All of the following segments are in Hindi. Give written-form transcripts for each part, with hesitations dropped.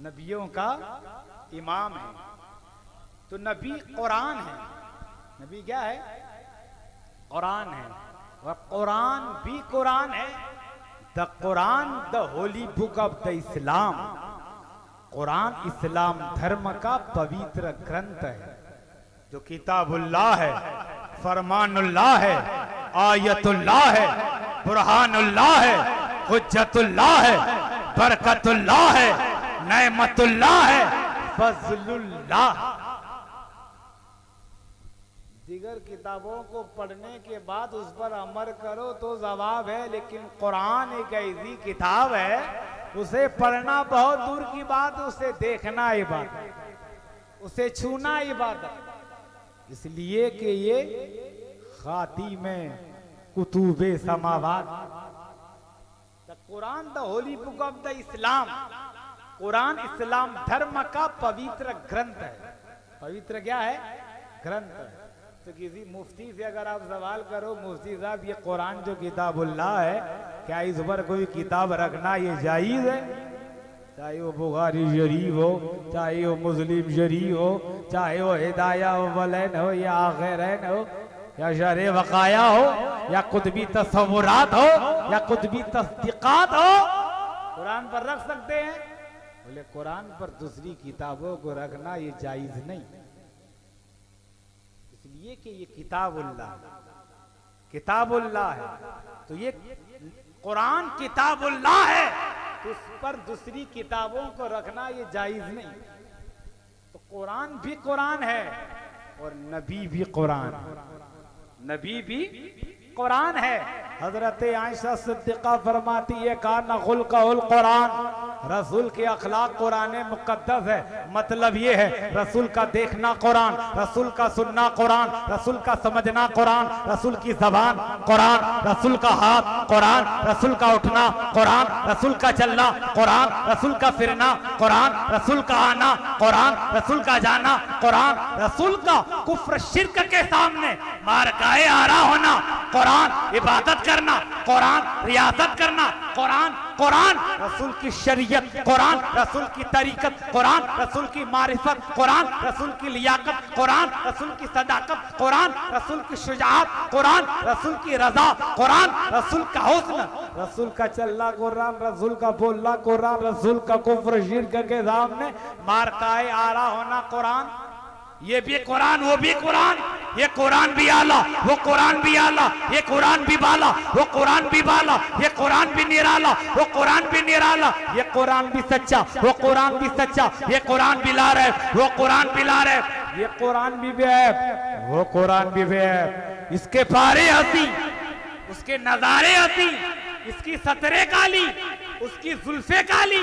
नबियों का इमाम है। तो नबी कुरान है। नबी क्या है? कुरान है। और कुरान भी कुरान है। The Quran the holy book of the Islam. कुरान इस्लाम धर्म का पवित्र ग्रंथ है, जो किताबुल्लाह है, फरमानुल्लाह है, आयतुल्लाह है, बुरहानुल्लाह है, हुज्जतुल्लाह है, बरकतुल्लाह है, नेमतुल्लाह है, फजलुल्लाह। दिगर किताबों को पढ़ने के बाद उस पर अमल करो तो जवाब है, लेकिन कुरान एक ऐसी किताब है, उसे पढ़ना बहुत दूर की बात, उसे देखना इबादत, उसे छूना इबादत। इसलिए कि ये खातिमे कुतुबे समावात, the Quran the holy book of the Islam. कुरान इस्लाम धर्म का पवित्र ग्रंथ है। पवित्र क्या है? ग्रंथ है। तो किसी मुफ्ती से अगर आप सवाल करो, मुफ्ती साहब ये कुरान जो किताबुल्लाह है, क्या इस पर कोई किताब रखना ये जायज़ है? चाहे वो बुखारी शरीफ हो, चाहे वो मुस्लिम शरीफ हो, चाहे वो हिदाया अव्वलैन हो या आखिरैन हो, या शरह वकाया हो, या कुतबी तसव्वुरात हो, या कुतबी तस्दीकात हो, कुरान पर रख सकते हैं। बोले कुरान पर दूसरी किताबों को रखना ये जायज़ नहीं, इसलिए कि ये किताबुल्लाह है। तो ये कुरान किताबुल्लाह है, तो उस पर दूसरी किताबों को रखना ये जायज नहीं। तो कुरान भी कुरान है और नबी भी कुरान, नबी भी कुरान है। हजरत आयशा सिद्दीक़ा फरमाती है, काना खुल्क़ुल कुरान, रसूल के अखलाक कुरान मुक़द्दस है। मतलब ये है, रसूल का देखना कुरान, रसूल का सुनना कुरान, रसूल का समझना कुरान, रसूल की जबान कुरान, रसूल का हाथ कुरान, रसूल का उठना कुरान, रसूल का चलना कुरान, रसूल का फिरना कुरान, रसूल का आना कुरान, रसूल का जाना कुरान, रसूल का कुफ्र शिर्क के सामने मारकाए आरा होना कुरान, इबादत करना कुरान, रियासत करना कुरान, कुरान रसूल की शरीयत कुरान, रसूल की तरीकत कुरान, रसूल की मारिफत कुरान, रसूल की लियाकत कुरान, रसूल की सदाकत कुरान, रसूल की शुजाअत कुरान, रसूल की रजा कुरान, रसूल का हुस्न, रसूल का चलना कुरान, रसूल का बोलना कुरान, रसूल का कुफ्र शिर्क के सामने मारकाए आरा होना कुरान। ये भी कुरान, वो भी कुरान, ये कुरान भी आला, वो कुरान भी आला, ये कुरान भी बाला, वो कुरान भी बाला, ये कुरान भी निराला, वो कुरान भी निराला, ये कुरान भी सच्चा, वो कुरान भी सच्चा, ये कुरान भी ला रहे, वो कुरान भी ला रहे, ये कुरान भी बेऐब, वो कुरान भी बेऐब। इसके पारे हंसी, उसके नजारे हंसी, इसकी सतरे काली, उसकी जुल्फे काली,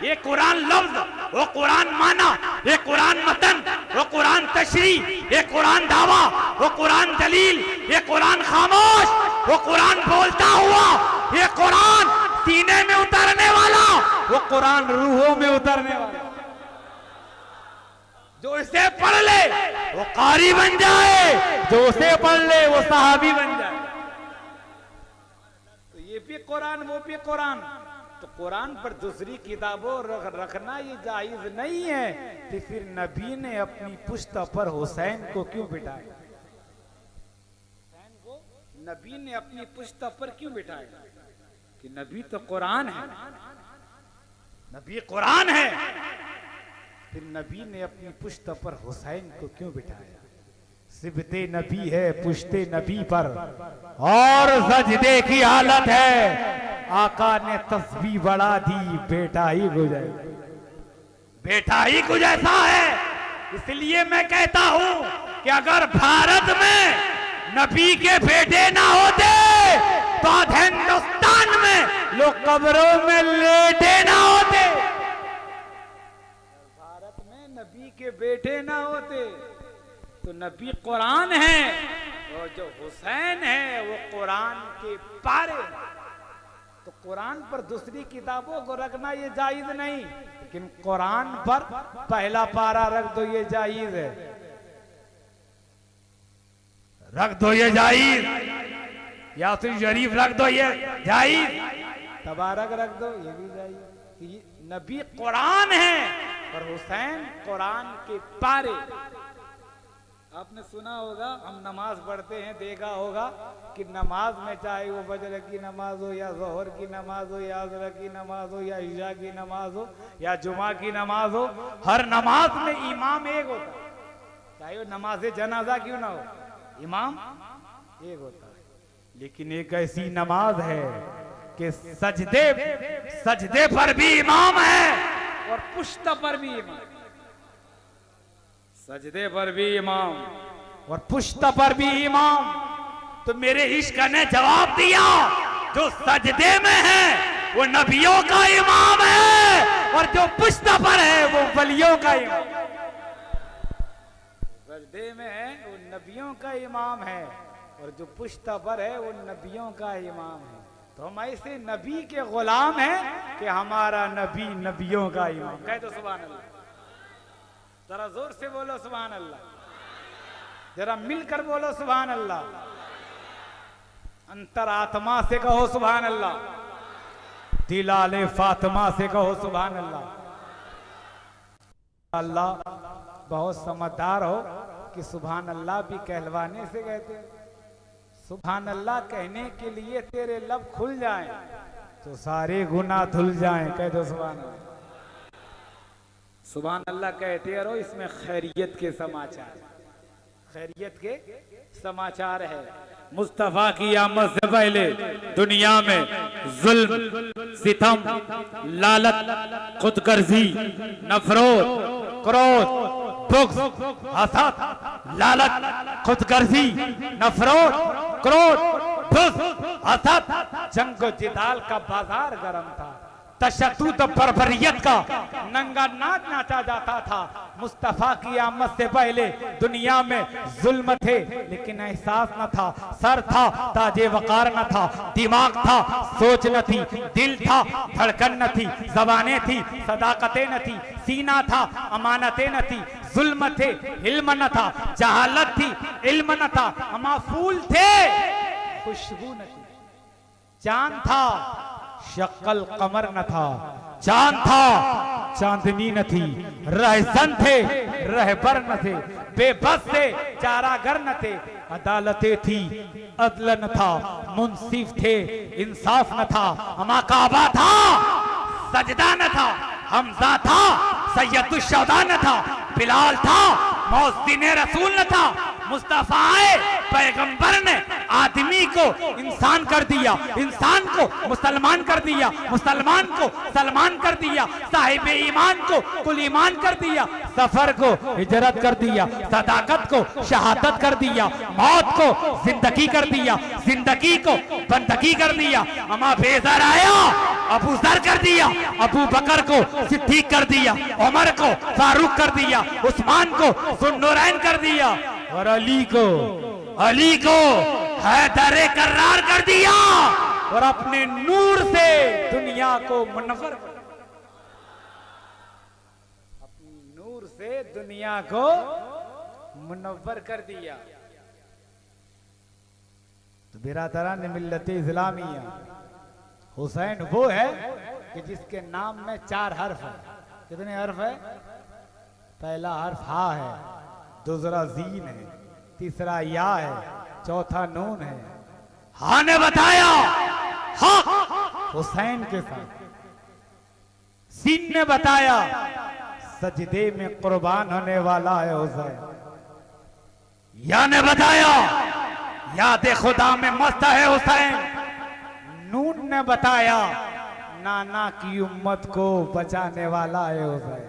ये कुरान लफ्ज, वो कुरान माना, ये कुरान मतन, वो कुरान तशरी, ये कुरान दावा, वो कुरान दलील, ये कुरान खामोश, वो कुरान बोलता हुआ, ये कुरान सीने में उतरने वाला, वो कुरान रूहों में उतरने वाला। जो इसे पढ़ ले वो कारी बन जाए, जो उसे पढ़ ले वो सहाबी बन जाए। तो ये भी कुरान, वो भी कुरान। तो कुरान पर दूसरी किताबों रखना ये जायज नहीं है। तो फिर नबी ने अपनी पुश्त पर हुसैन को क्यों बिठाया? हुसैन को नबी ने अपनी पुश्त पर क्यों बिठाया? कि नबी तो कुरान है, नबी कुरान है। फिर नबी ने अपनी पुश्त पर हुसैन को क्यों बिठाया? सिबते नबी है पुश्ते नबी पर और सजदे की हालत है, आका ने तस्बीह बढ़ा दी, बेटा ही गुजर, बेटा ही कुछ ऐसा है। इसलिए मैं कहता हूं कि अगर भारत में नबी के बेटे ना होते तो हिंदुस्तान में लोग कब्रों में लेटे ना होते। भारत में नबी के बेटे ना होते तो नबी कुरान है, और जो हुसैन है वो कुरान के पारे। तो कुरान पर दूसरी किताबों को रखना ये जायज नहीं, लेकिन कुरान पर पहला पारा रख दो ये जायज है, रख दो ये जायज, यासीन शरीफ रख दो ये जायज, तबारक रख दो ये भी जायज। नबी कुरान है और हुसैन कुरान के पारे। आपने सुना होगा, हम नमाज पढ़ते हैं, देखा होगा कि नमाज में चाहे वो फजर की नमाज हो या जोहर की नमाज हो या असर की नमाज हो या इशा की नमाज हो या जुमा की नमाज हो, हर नमाज में इमाम एक होता है, चाहे वो नमाज जनाजा क्यों ना हो, इमाम एक होता है। लेकिन एक ऐसी नमाज है कि सजदे पर भी इमाम है और पुश्त पर भी इमाम, सजदे पर भी इमाम और पुश्त पर भी इमाम। तो मेरे इश्क ने जवाब दिया, जो सजदे में है वो नबियों का इमाम है और जो पुश्त पर है वो वलियों का इमाम। सजदे में है वो नबियों का इमाम है और जो पुश्त पर है वो नबियों का इमाम है। तो हम ऐसे नबी के गुलाम हैं कि हमारा नबी नबियों का इमाम। कह दो सुभान अल्लाह, जरा जोर से बोलो सुभान अल्लाह, जरा मिलकर बोलो सुभान अल्लाह, अंतरात्मा से कहो सुभान अल्लाह, दिलाले फातिमा से कहो सुभान अल्लाह। अल्लाह बहुत समझदार हो कि सुभान अल्लाह भी कहलवाने से कहते हैं। सुभान अल्लाह कहने के लिए तेरे लब खुल जाएं तो सारे गुनाह धुल जाएं। कह दो सुभान अल्लाह। सुभान अल्लाह कहते रहो, इसमें खैरियत के समाचार, खैरियत के समाचार है। मुस्तफा की आमद से पहले दुनिया में जुल्म, सितम, लालच, खुदगर्जी, नफरत, क्रोध, बुग़्ज़, हसद, लालच, खुदगर्जी, नफरत, क्रोध, बुग़्ज़, हसद, जंग जिदाल का बाजार गर्म था, तशद्दुद बर्बरियत का नंगा नाच नाचा जाता था। मुस्तफा की आमद से पहले दुनिया में जुल्म थे लेकिन एहसास न था, सर था ताजे वकार न था, दिमाग था सोच न थी, दिल था धड़कन न थी, जबानें थी सदाकतें न थी, सीना था अमानतें न थी, जुल्म थे इल्म न था, जहालत थी इल्म न था, माफूल थे खुशबू न थी, चांद था शक्ल कमर न था, चांद था चांदनी न थी, रहसन थे रहबर न थे, बेबस थे चारागर न थे, अदालतें थी अदल न था, मुंसिफ थे इंसाफ न था, हमा काबा था सजदा न था, हमजा था सैयदुश्शुहदा न था, बिलाल था मौज़िन रसूल न था। मुस्तफा आए, पैगंबर ने आदमी को इंसान कर दिया, इंसान को मुसलमान कर दिया, मुसलमान को सलमान कर दिया, साहिब ईमान को कुल ईमान कर दिया, सफर को हिजरत कर दिया, सदाकत को शहादत कर दिया, मौत को जिंदगी कर दिया, जिंदगी को बंदगी कर दिया। अमा बेज़र आया अबू जर कर दिया, अबू बकर को सिद्दीक कर दिया, उमर को फारूक कर दिया, उस्मान को ज़ुन्नुरैन कर दिया और अली को हैदरे करार कर दिया और अपने नूर से दुनिया को मुनव्वर, अपने नूर से दुनिया को मुनव्वर कर दिया। तो बिरादरान मिल्लत इस्लामिया, हुसैन वो है कि जिसके नाम में 4 हर्फ है। कितने हर्फ है? पहला हर्फ हा है, दूसरा जीन है, तीसरा या है, चौथा नून है। हा ने बताया हा हुसैन के साथ, सीन ने बताया सजदे में कुर्बान होने वाला है हुसैन, या ने बताया याद खुदा में मस्त है हुसैन, नून ने बताया नाना की उम्मत को बचाने वाला है हुसैन।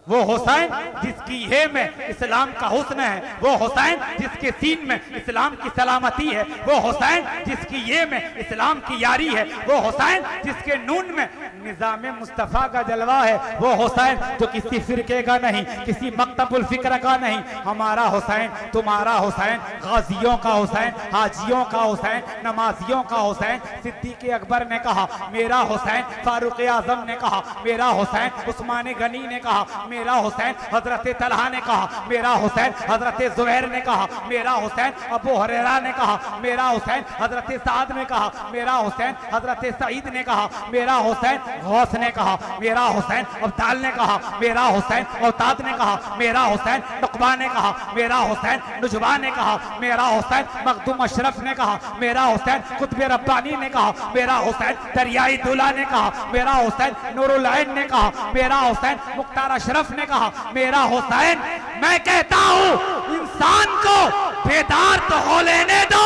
वो हुसैन जिसकी ये में इस्लाम का हुस्न है, वो हुसैन जिसके सीन में इस्लाम की सलामती है, वो हुसैन जिसकी ये में इस्लाम की यारी है, वो हुसैन जिसके नून में निज़ाम मुस्तफ़ा का जलवा है, वो हुसैन जो किसी फिरके का नहीं, किसी मकतबुल फिक्र का नहीं। हमारा हुसैन, तुम्हारा हुसैन, गाजियों का हुसैन, हाजियों का हुसैन, नमाजियों का हुसैन। सिद्दीक़ अकबर ने कहा मेरा हुसैन, फारूक आज़म ने कहा मेरा हुसैन, उस्मान गनी ने कहा मेरा हुसैन हजरत तलहा ने कहा, मेरा हुसैन हजरत जुबैर ने कहा, मेरा हुसैन अबू हुरैरा ने कहा, मेरा हुसैन हजरत साद ने कहा, मेरा हुसैन हजरत सईद ने कहा, मेरा हुसैन गौस ने कहा, मेरा हुसैन अब्दाल ने कहा, मेरा हुसैन औताद ने कहा, मेरा हुसैन नुकबा ने कहा, मेरा हुसैन नुजबा ने कहा, मेरा हुसैन मखदूम अशरफ ने कहा, मेरा हुसैन कुतुब रब्बानी ने कहा, मेरा हुसैन दरियाई दूल्हा ने कहा, मेरा हुसैन नूरुल ऐन ने कहा, मेरा हुसैन मुख्तार अशरफ ने कहा, मेरा हुसैन। मैं कहता हूं इंसान को बेदार तो हो लेने दो,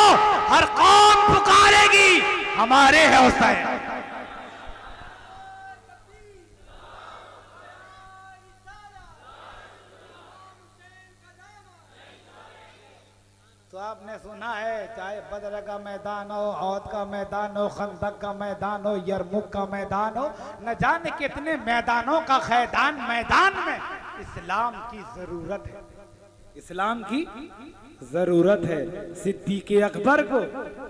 हर कौम पुकारेगी हमारे है हुसैन। तो आपने सुना है, चाहे बदर का मैदान हो, औद का मैदान हो, खंदक का मैदान हो, यरमुक का मैदान हो, न जाने कितने मैदानों का खैदान, मैदान में इस्लाम की जरूरत है, इस्लाम की जरूरत है। सिद्दीक अकबर को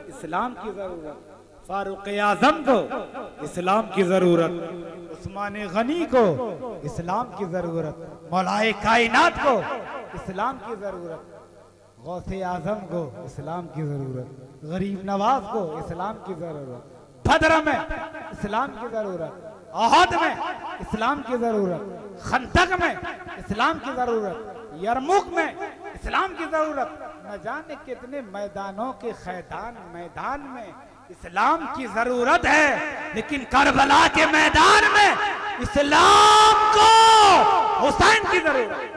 इस्लाम की जरूरत, फारूक आजम को इस्लाम की जरूरत, उस्मान गनी को इस्लाम की जरूरत, मौलाए कायनात को इस्लाम की जरूरत, गौसे आजम को इस्लाम की जरूरत, गरीब नवाज को इस्लाम की जरूरत, बदर में इस्लाम की जरूरत, अहद में इस्लाम की जरूरत, खंदक में इस्लाम की जरूरत, यरमुक में इस्लाम की जरूरत, न जाने कितने मैदानों के खैदान, मैदान में इस्लाम की जरूरत है। लेकिन करबला के मैदान में इस्लाम को हुसैन की जरूरत।